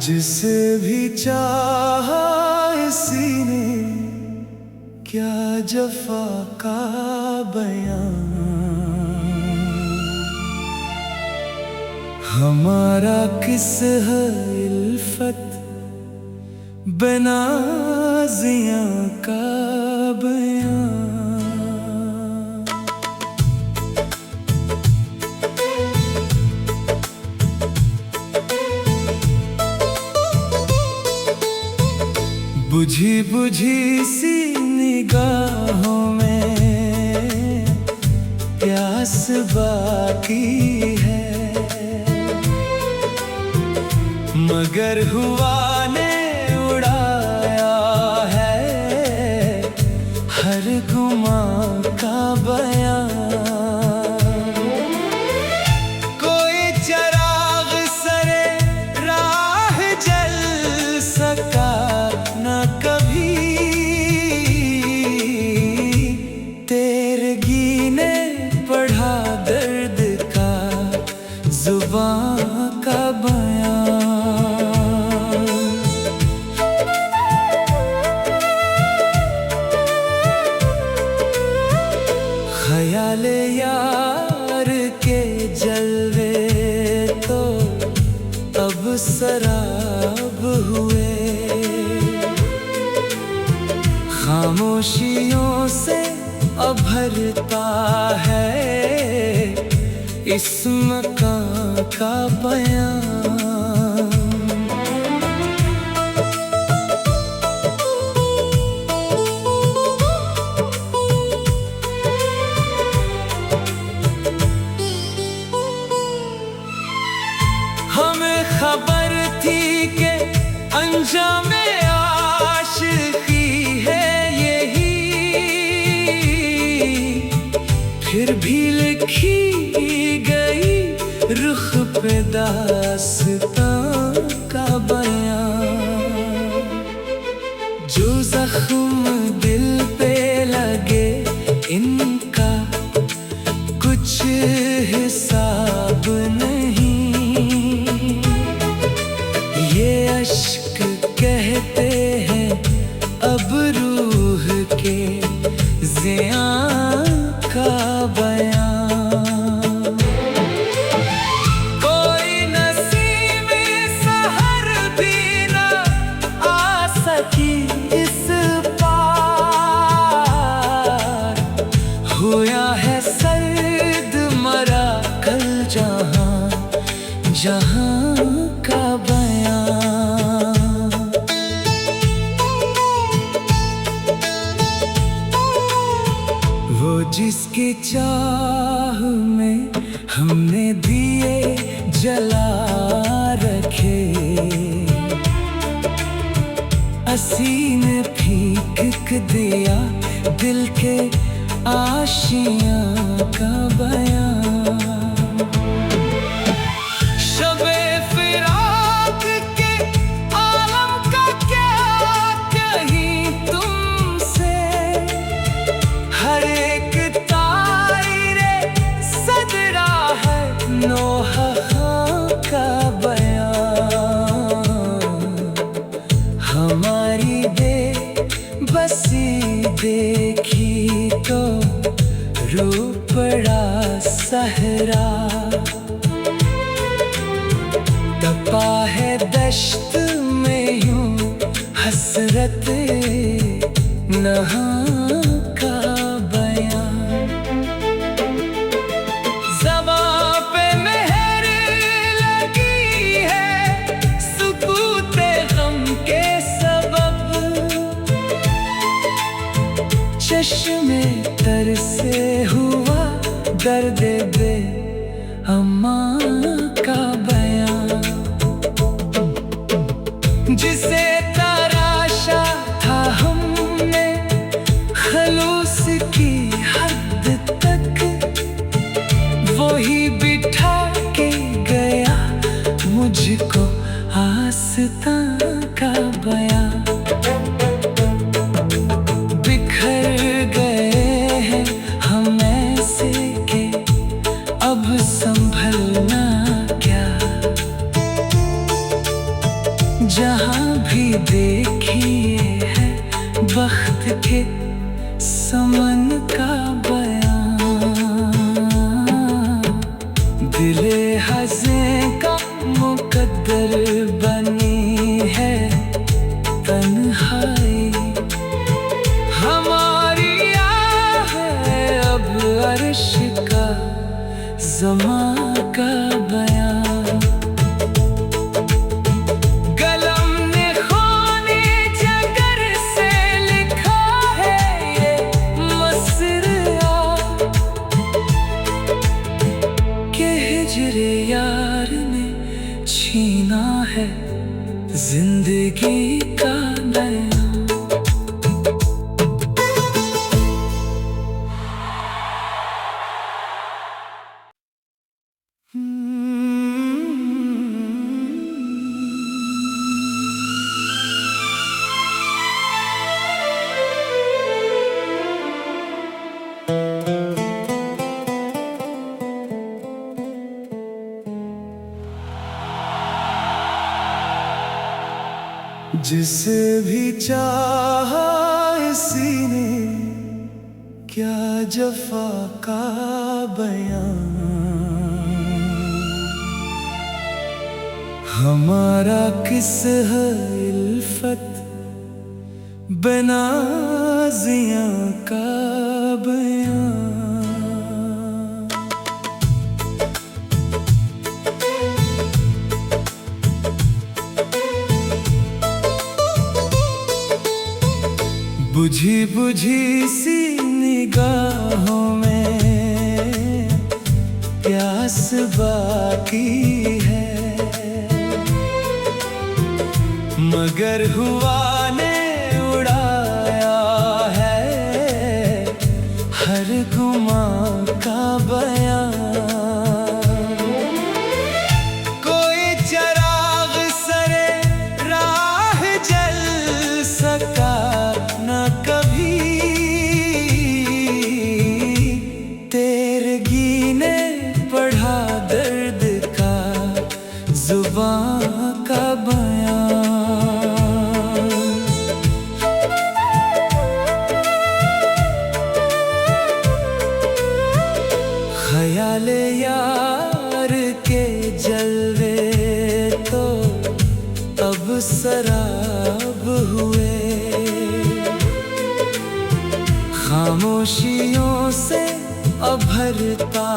जिसे भी चाहा इसी ने क्या जफा का बयां, हमारा किस है इल्फत बेनाज़ियां का बयां। बुझी बुझी सी निगाहों में प्यास बाकी है, मगर हुआ ने उड़ाया है हर गुमा का बयां। कोई चराग सरे राह जल सका न कभी, तेरगी ने पढ़ा दर्द का जुबां का बयां। ख्याले यार के जलवे तो अब सराब हुए, खामोशियों से अभरता है इस मकां का बयां। हमें खबर थी कि अंजामे आशिकी है यही, फिर भी लिखी गई रुख पे दास्तां का बयां। जो जख्म दिल पे लगे इनका कुछ हिसाब नहीं, ये अश्क कहते हैं अब रूह के ज़ियां का बयां। कोई नसीमे सहर भी न आ सकी इस पार, हुआ है सर्द मरा कल जहां जहां का बयां। वो जिसकी चाह में हमने दिए जला रखे, असी ने फींक दिया दिल के आशियां का बयां। शबे फिराक के आलम का क्या कहीं तुमसे, हर एक ताईरे सदरा है नोहा का बयां। हमारी बेबसी देखी तो रो पड़ा सहरा, तपा है दश्त में यूं हसरत नहां का बयां। ज़बां पे मेहर लगी है सुकूते गम के सबब, चश्मे तर से हुआ दर्द बे अम्मा का बयां। जिसे तराशा था हमने खलूस की हद तक, वो अब संभलना क्या। जहां भी देखिए है वक्त के समन का बयां। दिले हज़ें का मुकद्दर बनी है तन्हाई। हमारी आह है अब अर्श का ज़मा का बयां। कलम ने ख़ूने जिगर से लिखा है ये मसरा कि हिजरे यार ने छीना है जिंदगी का नया। जिसे भी चाहा इसी ने क्या जफा का बयां। हमारा किस है इल्फत बेनाज़ियां का बयां। बुझी बुझी सी निगाहों में प्यास बाकी है, मगर हुआ ने उड़ाया है हर गुमा का बयां। कोई चराग सरे राह जल सका न कभी, तेरगी ने पढ़ा दर्द का जुबां का बयां। ख्याले यार के जलवे तो अब सराब हुए, खामोशियों से अभरता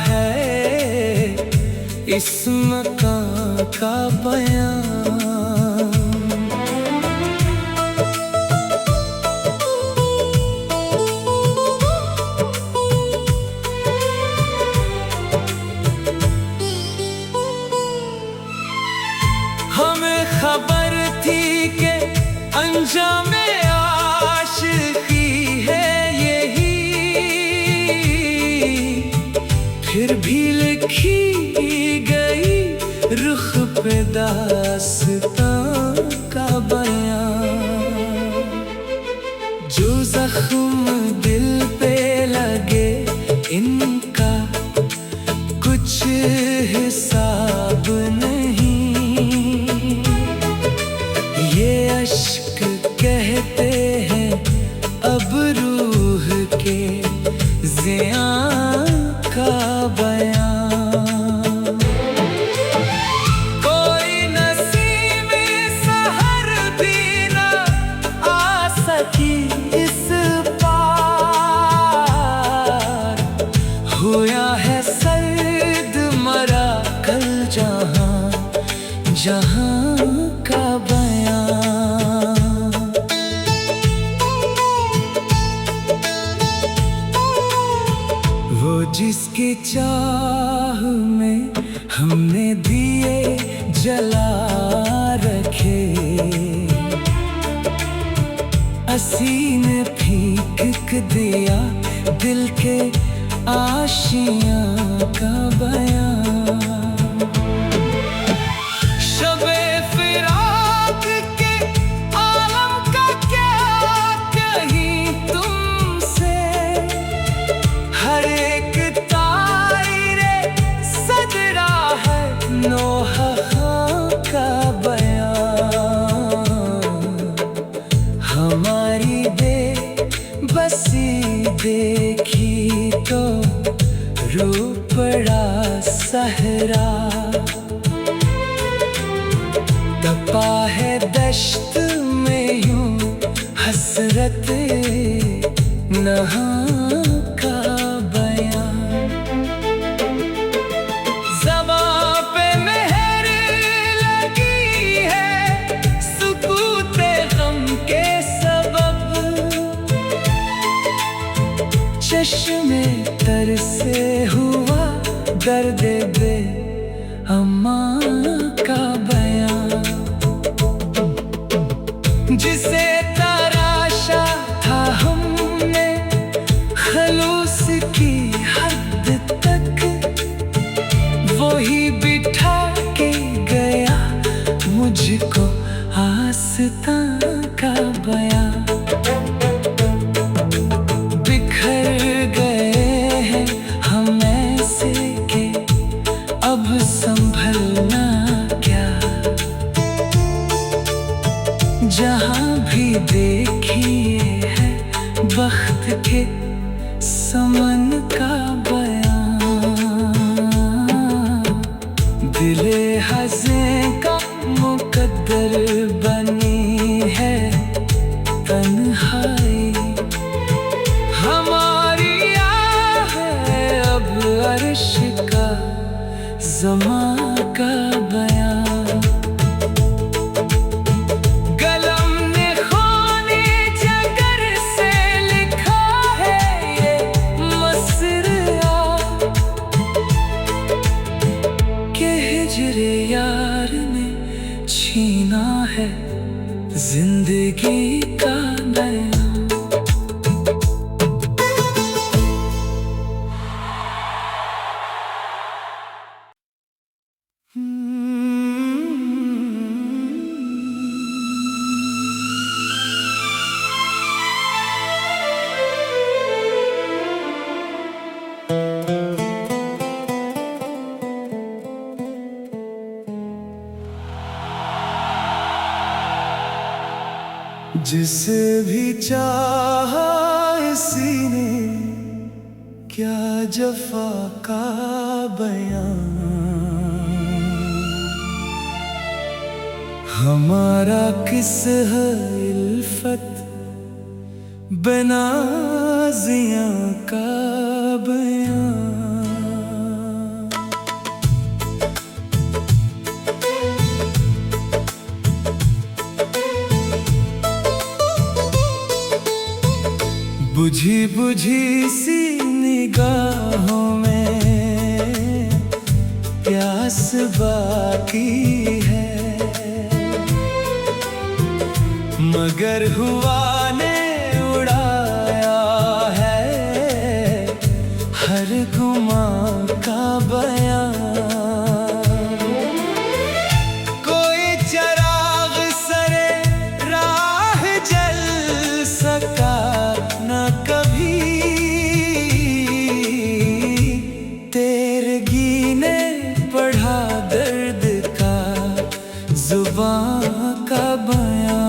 है इस मकां का बयां। हमें खबर थी कि अंजामे आशिकी है यही, फिर भी लिखी गई रुख पे दास्तां का बयां। जो जख्म दिल पे लगे इनका कुछ हिसाब नहीं, ये अश्क कहते हैं अब रूह के ज़ियां का बयां। कोई नसीमे सहर भी न आ सकी इस पार, हुआ है सर्द मरा कल जहां जहां का बयां। वो जिसकी चाह में हमने दिए जला रखे, असी ने फींक दिया दिल के आशियां का बयां। शबे फिराक के आलम का क्या कहीं तुमसे, हर एक तारे रो पड़ा सहरा, तपा है दश्त में यूं हसरत नहाँ का बयां। ज़बां पे मेहर लगी है सुकूते गम के सबब, चश्मे तर से हुआ दर्द बे अम्मा का बयां। जिसे तराशा था हमने खलूस की हद तक, वो ही बिठा के गया मुझको आस्तां का बयां। बिखर गए हैं हम ऐसे के अब संभलना क्या, जहाँ भी देखिए है बख्त के समन का बयां। दिले हज़ें का मुकद्दर बनी है तन्हाई, हमारी आह है अब अर्श का ज़मा का बयां। हिजरे यार ने छीना है जिंदगी का नया। जिसे भी चाहा इसी ने क्या जफा का बयां। हमारा किस है इल्फत बेनाज़ियां का बयां। बुझी बुझी सी निगाहों में प्यास बाकी है, मगर हुआ ने उड़ाया है हर गुमां का बयां। कोई चिराग सरे राह जल सका न कभी, तेरगी ने पढ़ा दर्द का जुबां का बयां।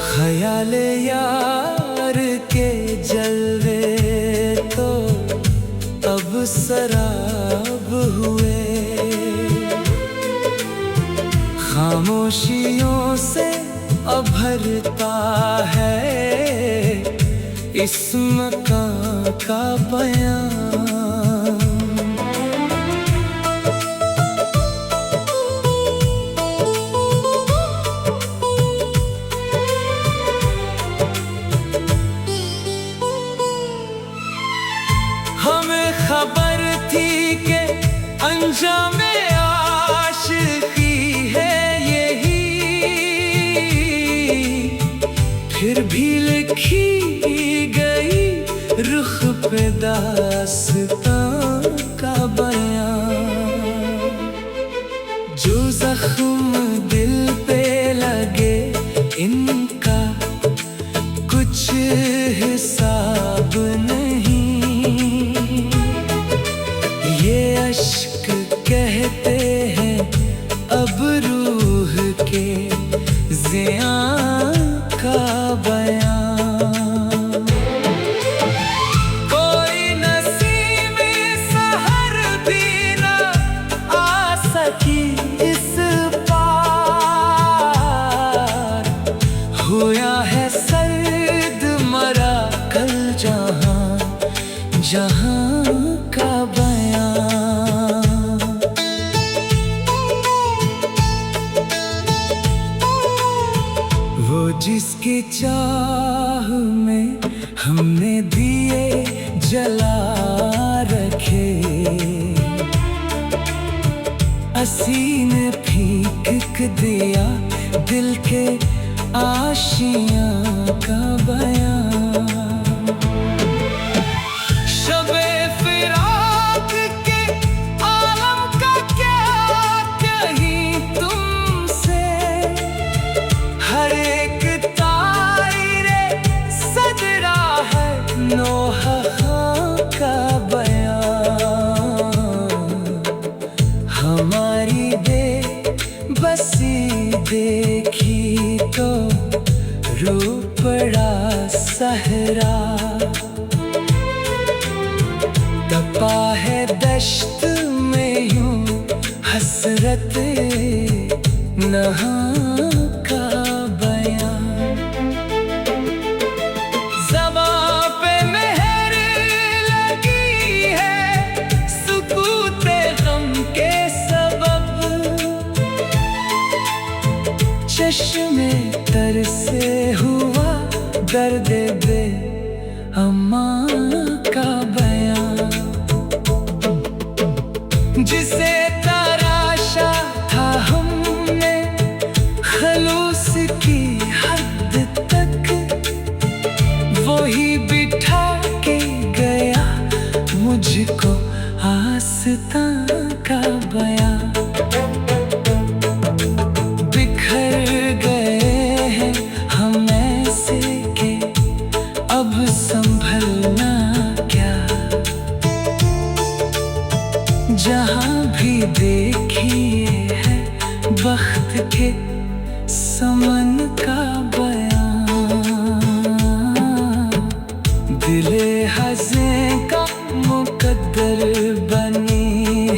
ख्याले यार के जलवे तो अब सराब हुए, खामोशियों से अभरता है इस मकां का बयां। हमें खबर थी कि अंजामे आशिकी है यही, फिर भी लिखी गई रुख पे दास्तां का बयां। जो जख्म दिल पे लगे इनका कुछ हिसाब नहीं, ये अश्क कहते हैं अब रूह के ज़ियां का बयां। कोई नसीमे सहर भी न आ सकी इस पार। हुआ है सर्द मरा कल जहां जहां का बयां। वो जिसकी चाह में हमने दिए जला रखे, असी ने फींक दिया दिल के आशियां का बयां। शबे फिराक के आलम का क्या कहीं तुमसे, हर एक ताईरे सजरा है नोहा का बयां। हमारी बेबसी देखी तो रो पड़ा सहरा, तपा है दश्त में यूं हसरत नहां का बयां। ज़बां पे मेहर लगी है सुकूते गम के सबब, चश्मे तर से हुआ दर्द बे अम्मा का बयां। जिसे तराशा था हमने खलूस की हद तक, वही बिठा के गया मुझको आस्तां का बयां। बिखर गए हैं हम ऐसे के अब संभलना क्या, जहां भी देखिए है बख्त के समन का बयां। दिले हज़े का मुकद्दर बनी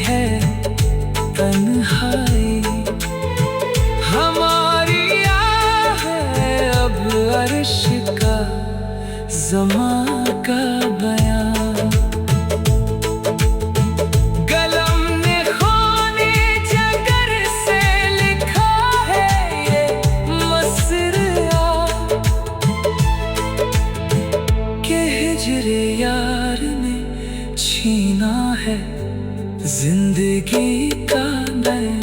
है तन्हाई, हमारी है अब अर्श का ज़मा का बयां। कलम ने ख़ूने जिगर से लिखा है ये मसरा, कि हिजरे यार ने छीना है जिंदगी का बयां।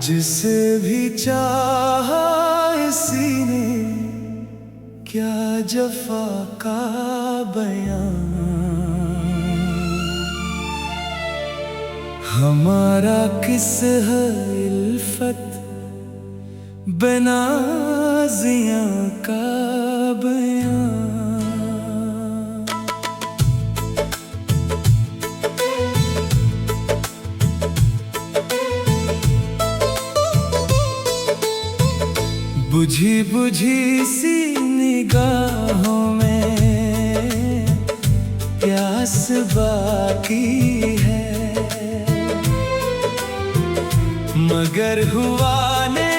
जिसे भी चाहा इसी ने क्या जफा का बयां। हमारा किस है इल्फत बनाज़ियां का बयां। बुझी बुझी सी निगाहों में प्यास बाकी है, मगर हुआ ने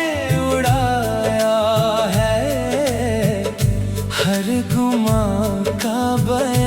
उड़ाया है हर गुमा का बयां।